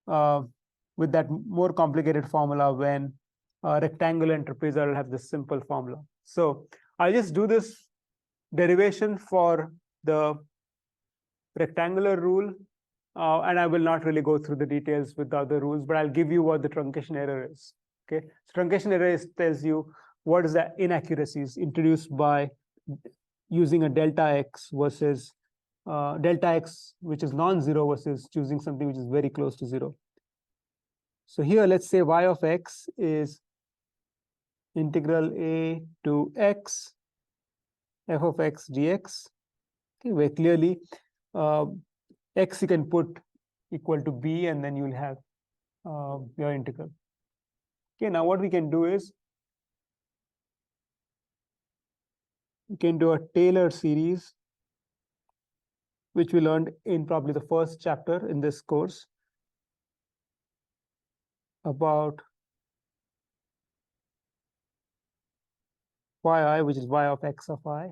with that more complicated formula when rectangle and trapezoidal have this simple formula. So I'll just do this derivation for the rectangular rule, and I will not really go through the details with the other rules, but I'll give you what the truncation error is. Okay, so truncation error tells you what is the inaccuracies introduced by using a delta x versus delta x, which is non-zero, versus choosing something which is very close to zero. So here, let's say y of x is integral a to x f of x dx. Okay, where clearly x you can put equal to b, and then you'll have your integral. Okay, now what we can do is we can do a Taylor series, which we learned in probably the first chapter in this course, about yi, which is y of x of I.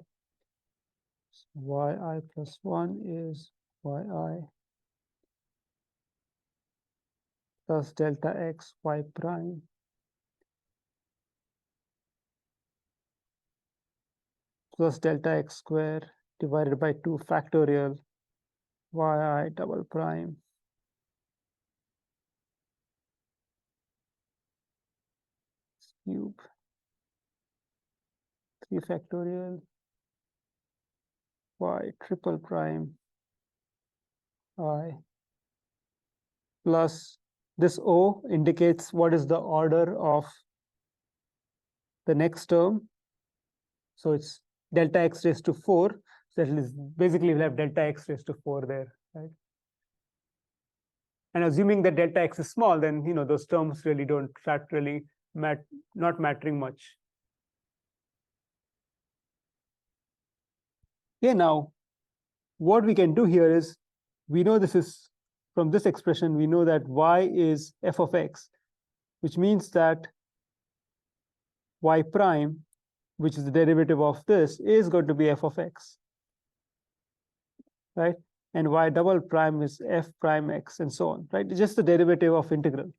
So yi plus 1 is yi plus delta x y prime plus delta x square divided by 2 factorial yi double prime cube 3 factorial y triple prime I plus this O indicates what is the order of the next term. So it's delta x raised to 4. So that is basically we'll have delta x raised to 4 there, right? And assuming that delta x is small, then those terms really don't not mattering much. Okay, now what we can do here is we know this is from this expression, we know that y is f of x, which means that y prime, which is the derivative of this, is going to be f of x, right? And y double prime is f prime x, and so on, right? It's just the derivative of integral.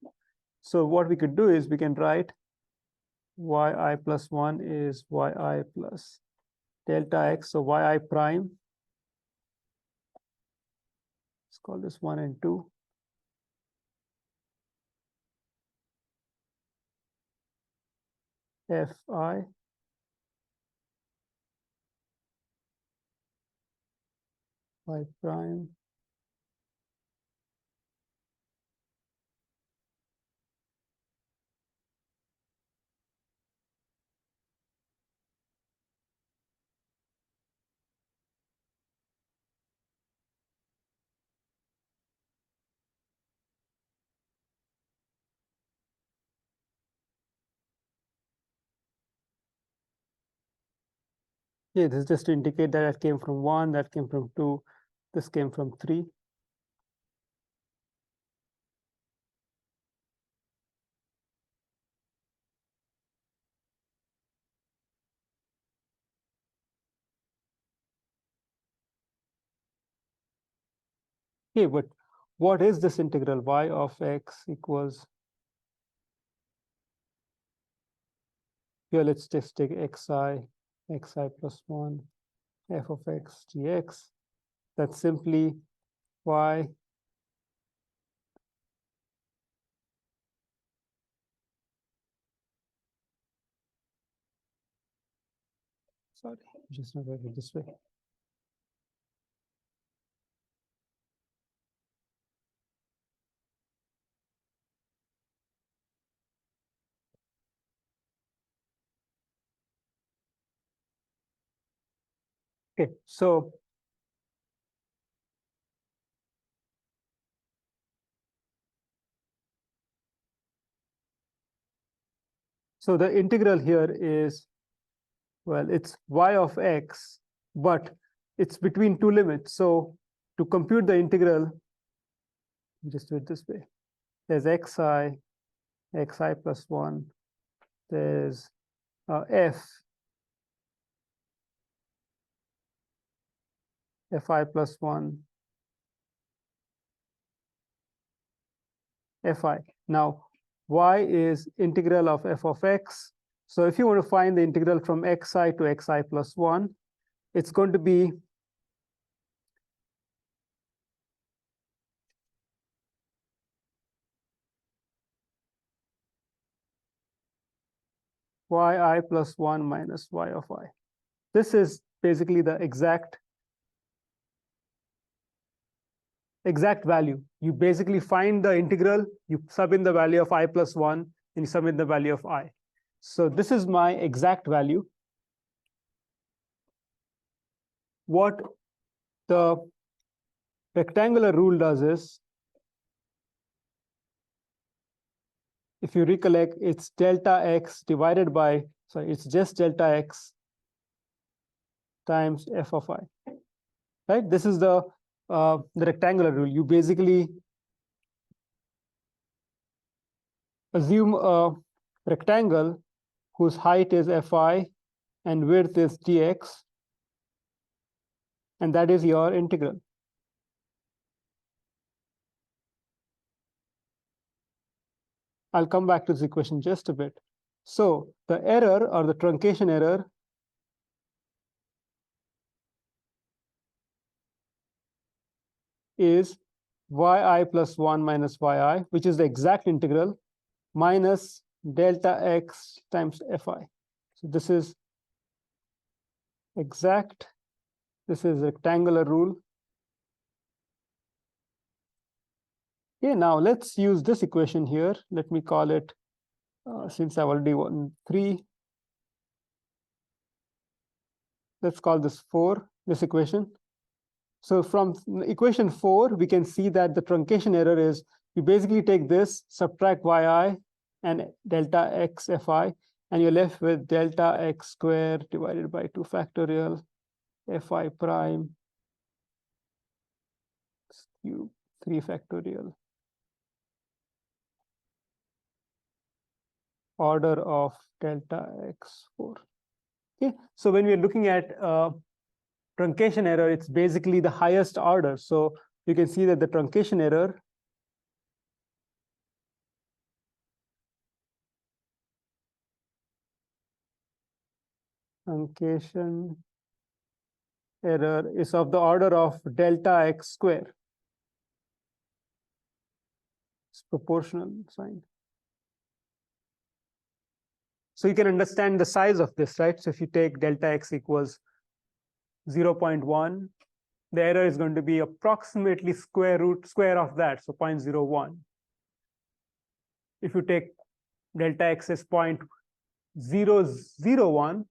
So what we could do is we can write yi plus 1 is yi plus delta x, so yi prime, let's call this 1 and 2, fi y prime Yeah, this is just to indicate that it came from 1, that came from 2, this came from 3. Okay, but what is this integral? Y of x equals, here let's just take xi plus 1 f of x dx. That's simply y sorry, just not write it this way. Okay, so the integral here is, well, it's y of x, but it's between two limits. So to compute the integral, just do it this way. There's xi plus 1. There's fi plus 1. fi. Now, y is integral of f of x. So if you want to find the integral from xi to xi plus 1, it's going to be yi plus 1 minus y of I. This is basically the exact value. You basically find the integral, you sub in the value of I plus 1, and you sub in the value of I. So this is my exact value. What the rectangular rule does is, if you recollect, it's delta x divided by, sorry, it's just delta x times f of I. Right? This is the rectangular rule. You basically assume a rectangle whose height is fi and width is dx, and that is your integral. I'll come back to this equation just a bit. So the error, or the truncation error, is yi plus 1 minus yi, which is the exact integral, minus delta x times fi. So this is exact. This is rectangular rule. Okay, now let's use this equation here. Let me call it, since I've already won 3, let's call this 4, this equation. So from equation 4, we can see that the truncation error is, you basically take this, subtract yi and delta x fi, and you're left with delta x squared divided by 2 factorial fi prime cube 3 factorial order of delta x4. Okay, so when we're looking at truncation error, it's basically the highest order. So you can see that the truncation error is of the order of delta x square. It's proportional sign. So you can understand the size of this, right? So if you take delta x equals 0.1, the error is going to be approximately square of that, so 0.01. If you take delta x as 0.001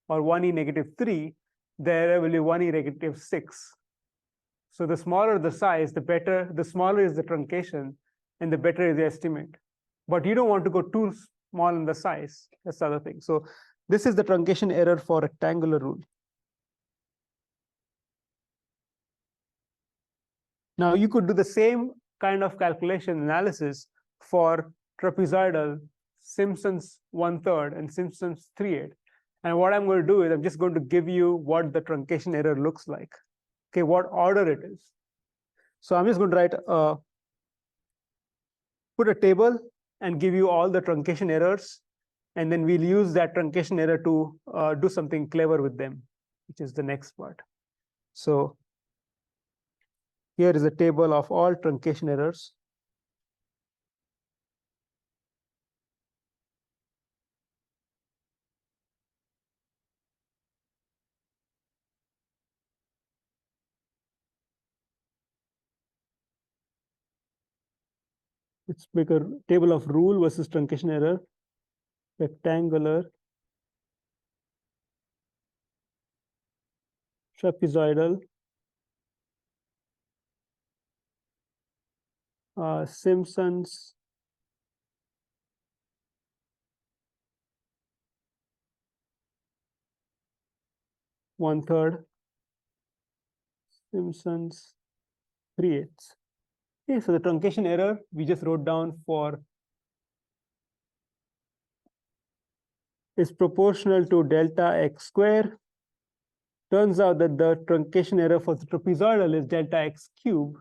or 1e negative 3, the error will be 1e negative 6. So the smaller the size, the better, the smaller is the truncation, and the better is the estimate. But you don't want to go too small in the size. That's the other thing. So this is the truncation error for rectangular rule. Now you could do the same kind of calculation analysis for trapezoidal, Simpson's 1/3 and Simpson's 3/8. And what I'm going to do is I'm just going to give you what the truncation error looks like. Okay, what order it is. So I'm just going to write put a table and give you all the truncation errors, and then we'll use that truncation error to do something clever with them, which is the next part. So here is a table of all truncation errors. Let's make a table of rule versus truncation error, rectangular, trapezoidal, Simpson's, one-third, Simpson's 3/8. Okay, so the truncation error we just wrote down for is proportional to delta x square. Turns out that the truncation error for the trapezoidal is delta x cube.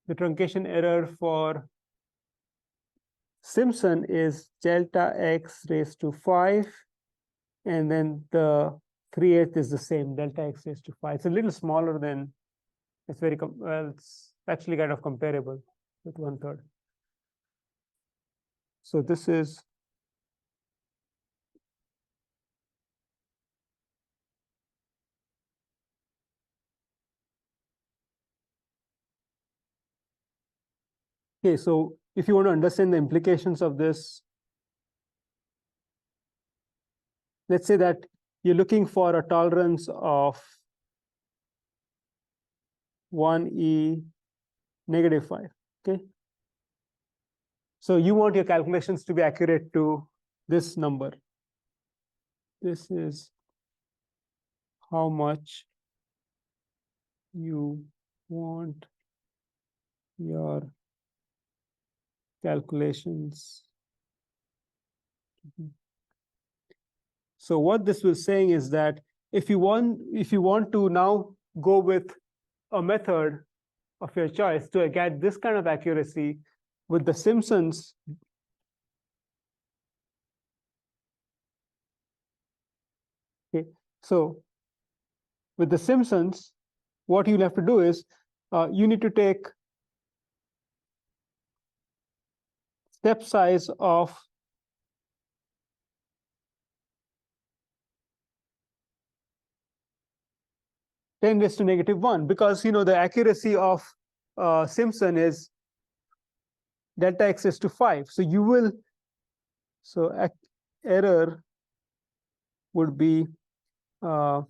the truncation error for Simpson is delta x raised to 5, and then the 3/8 is the same, delta x raised to 5. It's a little smaller than, it's very, well, it's actually kind of comparable with 1/3. So this is okay. So if you want to understand the implications of this, let's say that you're looking for a tolerance of 1e negative 5. Okay. So you want your calculations to be accurate to this number. This is how much you want your calculations. So what this was saying is that if you want to now go with a method of your choice to get this kind of accuracy with the Simpsons, okay, so with the Simpsons, what you'll have to do is you need to take step size of 10 raised to negative 1, because the accuracy of Simpson is delta x raised to 5. So you will, so error would be 10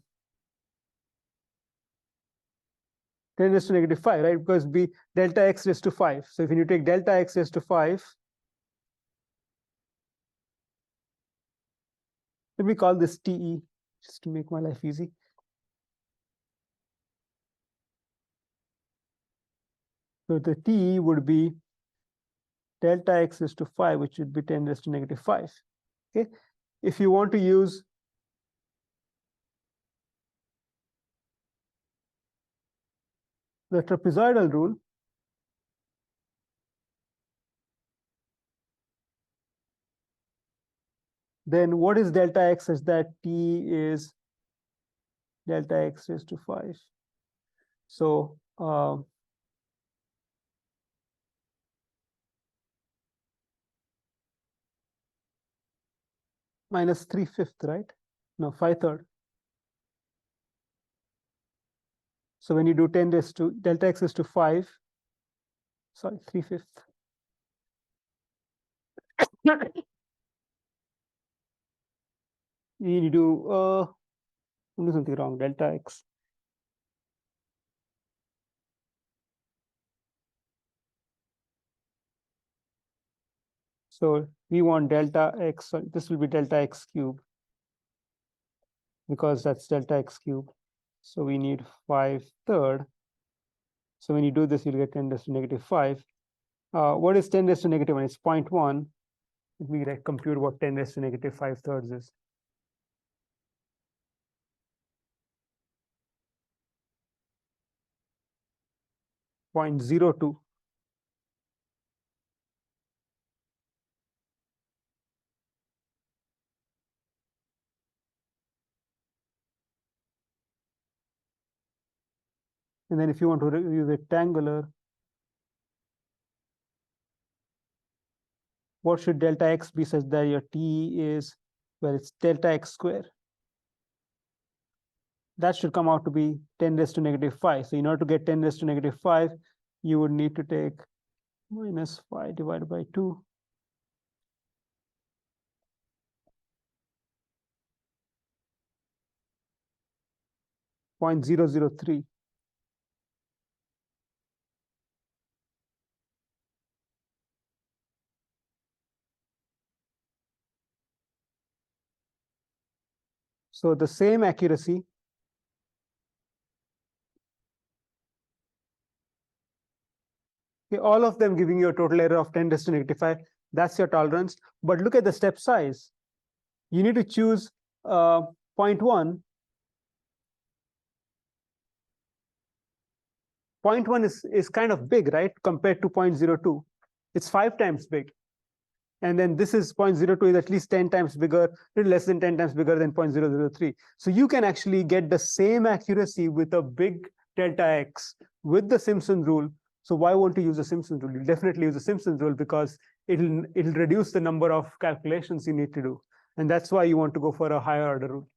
raised to negative 5, right? Because be delta x raised to 5. So if you take delta x raised to 5, let me call this TE just to make my life easy. So the TE would be delta x raised to 5, which would be 10 raised to negative 5. Okay. If you want to use the trapezoidal rule, then what is delta x such that T is delta x raised to 5? So minus 3/5, right? No, 5/3. So when you do 10 raised to delta x raised to 5, sorry, 3/5. You do I'm doing something wrong, delta x. So we want delta x, sorry, this will be delta x cubed, because that's delta x cubed. So we need 5/3. So when you do this, you'll get 10 raised to negative 5. What is 10 raised to negative 1? It's 0.1. Let me compute what 10 raised to negative 5/3 is. 0.02. And then if you want to use rectangular, what should delta x be such that your T is, well, it's delta x square. That should come out to be 10 raised to negative 5. So in order to get 10 raised to negative 5, you would need to take minus 5 divided by 2. .003. So the same accuracy okay, all of them giving you a total error of 10 raised to negative 5. That's your tolerance. But look at the step size. You need to choose 0.1. 0.1 is kind of big, right? Compared to 0.02. It's 5 times big. And then this is 0.02 is at least 10 times bigger, a little less than 10 times bigger than 0.003. So you can actually get the same accuracy with a big delta X with the Simpson rule. So why won't you use the Simpson rule? You'll definitely use the Simpson rule because it'll reduce the number of calculations you need to do. And that's why you want to go for a higher order rule.